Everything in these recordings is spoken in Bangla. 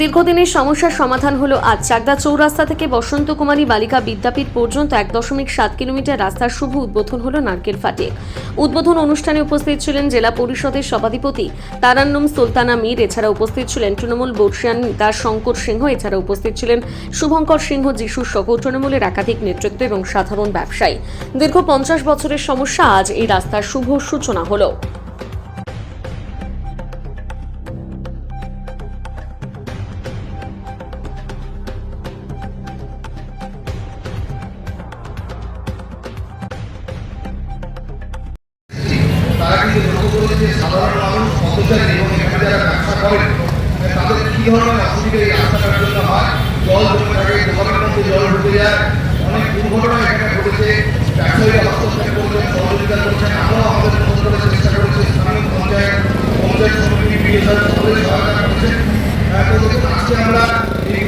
দীর্ঘদিনের সমস্যার সমাধান হলো আজ। চাকদা চৌরাস্তা থেকে বসন্ত কুমারী বালিকা বিদ্যাপীঠ পর্যন্ত 1.7 কিলোমিটার রাস্তার শুভ উদ্বোধন হলো নারকেল ফাটিয়ে। উদ্বোধন অনুষ্ঠানে উপস্থিত ছিলেন জেলা পরিষদের সভাধিপতি তারান্নুম সুলতানা মীর। এছাড়া উপস্থিত ছিলেন তৃণমূল বর্ষিয়ান নেতা শঙ্কর সিংহ। এছাড়া উপস্থিত ছিলেন শুভঙ্কর সিংহ যিশু সহ তৃণমূলের একাধিক নেতৃত্ব এবং সাধারণ ব্যবসায়ী। দীর্ঘ 50 বছরের সমস্যা, আজ এই রাস্তার শুভ সূচনা হলো। তারা কিন্তু লক্ষ্য করেছে যে সাধারণ মানুষ পথচারী এবং এখানে যারা ব্যবসা করেন তাদের কী ধরনের অসুবিধা এই রাস্তাটার জন্য হয়। জল জমে থাকে, দোকানের মধ্যে জল ঢুকে যায়, অনেক দুর্ঘটনা এখানে ঘটেছে। ব্যবসায়ীরা হস্তক্ষেপ করছেন, সহযোগিতা করছেন। আমরাও আমাদের মতো করে চেষ্টা করেছি। স্থানীয় পঞ্চায়েত সমিতি বিএসআর সকলের সহায়তা করছেন। তো দেখুন, আজকে আমরা এই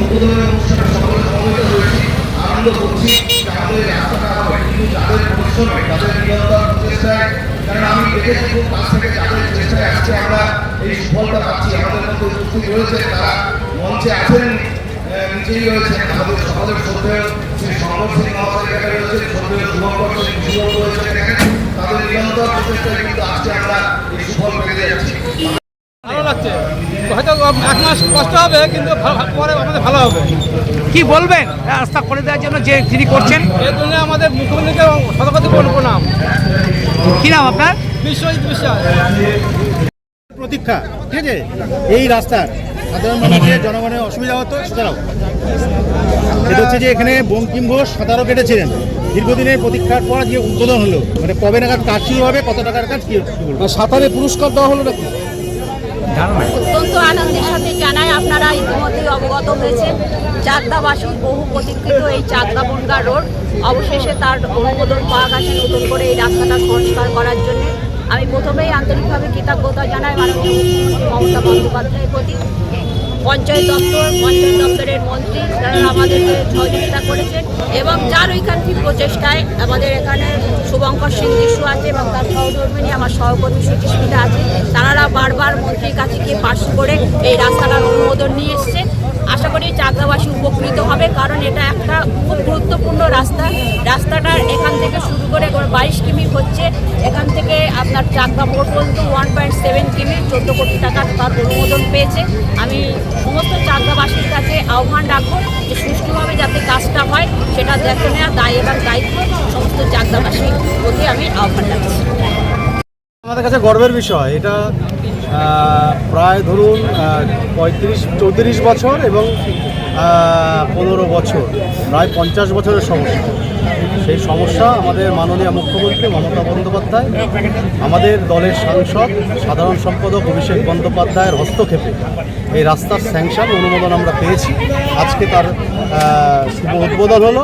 উদ্বোধনের অনুষ্ঠানে সকলে সমবেত হয়েছি, আনন্দ করছি যে আমাদের এই রাস্তাটা হবে। কিন্তু যাদের পরিশ্রমে, তাদের নিরন্তর প্রচেষ্টায়, কারণ আমি দেখেছি খুব কাছ থেকে যাদের চেষ্টায় আজকে আমরা এই সুফলটা পাচ্ছি। আমাদের মধ্যে উপস্থিত রয়েছে, তারা মঞ্চে আছেন, নিচেই রয়েছেন আমাদের সকলের শ্রদ্ধেয় শ্রী শঙ্কর সিং মহাশয় এখানে রয়েছেন, শ্রদ্ধেয় শুভঙ্কর সিং যুবক রয়েছেন এখানে। তাদের নিরন্তর প্রচেষ্টায় কিন্তু আজকে আমরা এই সুফল পেয়ে যাচ্ছি। ভালো লাগছে, হয়তো 1 মাস কষ্ট হবে কিন্তু পরে আমাদের ভালো হবে। কি বলবেন রাস্তা করে দেওয়ার জন্য যে তিনি করছেন? এর জন্য আমাদের মুখ্যমন্ত্রীকে শতকোটি প্রণাম। কি নাম আপনার? বিশ্বজিৎ বিশ্বাস। প্রতীক্ষা, ঠিক আছে, এই রাস্তার সাধারণ মানুষের জনগণের অসুবিধা হতো, সুতরাং এটা হচ্ছে যে এখানে বঙ্কিম ঘোষ সাঁতারও কেটেছিলেন। দীর্ঘদিনের প্রতীক্ষার পর যে উদ্বোধন হলো, মানে কবে নাগাদ কাজ শুরু হবে, কত টাকার কাজ, কি সাঁতারে পুরস্কার দেওয়া হলো নাকি? অত্যন্ত আনন্দের সাথে জানাই, আপনারা ইতিমধ্যেই অবগত হয়েছেন চাকদাবাসীর বহু প্রতীক্ষিত এই চাকদা বনগা রোড অবশেষে তার অনুমোদন পাওয়া গেছে নতুন করে এই রাস্তাটা সংস্কার করার জন্য। আমি প্রথমেই আন্তরিকভাবে কৃতজ্ঞতা জানাই মাননীয় মুখ্যমন্ত্রী মমতা বন্দ্যোপাধ্যায়ের প্রতি, পঞ্চায়েত দপ্তরের মন্ত্রী যারা আমাদেরকে সহযোগিতা করেছেন, এবং যার ঐকান্তিক প্রচেষ্টায় আমাদের এখানে শুভঙ্কর সিং যিশু আছে এবং তার সহধর্মিনী আমার সহকর্মী সুচিস্মিতা আছে। তারা বারবার মন্ত্রীর কাছে গিয়ে পাশ করে এই রাস্তাটার অনুমোদন নিয়ে এসছে। আশা করি চাকদাবাসী উপকৃত হবে, কারণ এটা একটা খুব গুরুত্বপূর্ণ রাস্তাটা এখান থেকে শুরু করে 22 কিমি হচ্ছে, এখান থেকে আপনার চাকদা মোড় পর্যন্ত 1.7 কিমি 14 কোটি টাকার তার অনুমোদন পেয়েছে। আমি সমস্ত চাকদাবাসীর কাছে আহ্বান রাখবো যে সুষ্ঠুভাবে যাতে কাজটা হয় সেটা দেখে নেওয়া দায় এবং দায়িত্ব সমস্ত চাকদাবাসীর প্রতি আমি আহ্বান রাখছি। আমাদের কাছে গর্বের বিষয় এটা। প্রায় ধরুন 34 বছর এবং 15 বছর, প্রায় 50 বছরের সমস্যা। সেই সমস্যা আমাদের মাননীয় মুখ্যমন্ত্রী মমতা বন্দ্যোপাধ্যায়, আমাদের দলের সাংসদ সাধারণ সম্পাদক অভিষেক বন্দ্যোপাধ্যায়ের হস্তক্ষেপে এই রাস্তার স্যাংশন অনুমোদন আমরা পেয়েছি। আজকে তার শুভ উদ্বোধন হলো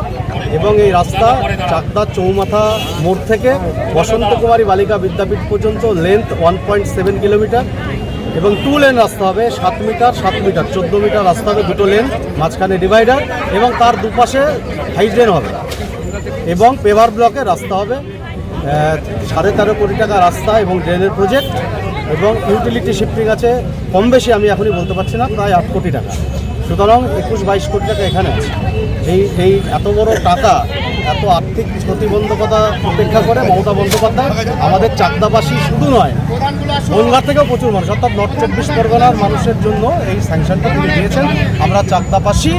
এবং এই রাস্তা চাকদা চৌমাথা মোড় থেকে বসন্ত কুমারী বালিকা বিদ্যাপীঠ পর্যন্ত লেন্থ 1.7 কিলোমিটার এবং 2 লেন রাস্তা হবে। 7 মিটার 14 মিটার রাস্তা হবে, 2 লেন, মাঝখানে ডিভাইডার এবং তার দুপাশে হাই ড্রেন হবে এবং পেভার ব্লকের রাস্তা হবে। 13.5 কোটি টাকা রাস্তা এবং ড্রেনের প্রজেক্ট এবং ইউটিলিটি শিফটিং আছে কম বেশি, আমি এখনই বলতে পারছি না, প্রায় 8 কোটি টাকা। সুতরাং 21-22 কোটি টাকা এখানে আছে। এই এত বড় টাকা, এত আর্থিক প্রতিবন্ধকতা উপেক্ষা করে মমতা বন্দ্যোপাধ্যায় আমাদের চাকদাবাসী শুধু নয়, বনগাঁ থেকেও প্রচুর মানুষ, অর্থাৎ নর্থ 24 পরগনার মানুষের জন্য এই স্যাংশনটা তিনি দিয়েছেন। আমরা চাকদাবাসী,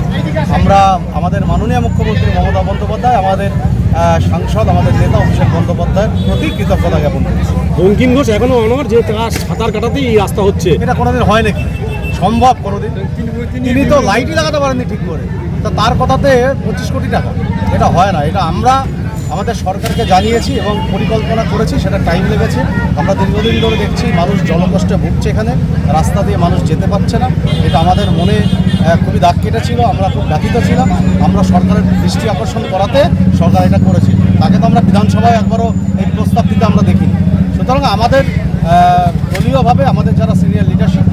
আমরা আমাদের মাননীয় মুখ্যমন্ত্রী মমতা বন্দ্যোপাধ্যায়, আমাদের সাংসদ, আমাদের নেতা অভিষেক বন্দ্যোপাধ্যায়ের প্রতি কৃতজ্ঞতা জ্ঞাপন করছি। বঙ্কিম ঘোষ এখনো অনর যে তার সাঁতার কাটাতেই এই রাস্তা হচ্ছে, এটা কোনোদিন হয় নাকি সম্ভব? কোনোদিন তিনি তো লাইটই লাগাতে পারেননি ঠিক করে, তা তার কথাতে 25 কোটি টাকা, এটা হয় না। এটা আমরা আমাদের সরকারকে জানিয়েছি এবং পরিকল্পনা করেছি, সেটা টাইম লেগেছে। আমরা দীর্ঘদিন ধরে দেখছি মানুষ জলকষ্টে ভুগছে, এখানে রাস্তা দিয়ে মানুষ যেতে পারছে না। এটা আমাদের মনে খুবই দাগ কেটেছিল, আমরা খুব ব্যথিত ছিলাম। আমরা সরকারের দৃষ্টি আকর্ষণ করাতে সরকার এটা করেছে। তাকে তো আমরা বিধানসভায় একবারও এই প্রস্তাব দিতে আমরা দেখিনি। সুতরাং আমাদের দলীয়ভাবে আমাদের যারা সিনিয়র লিডারশিপ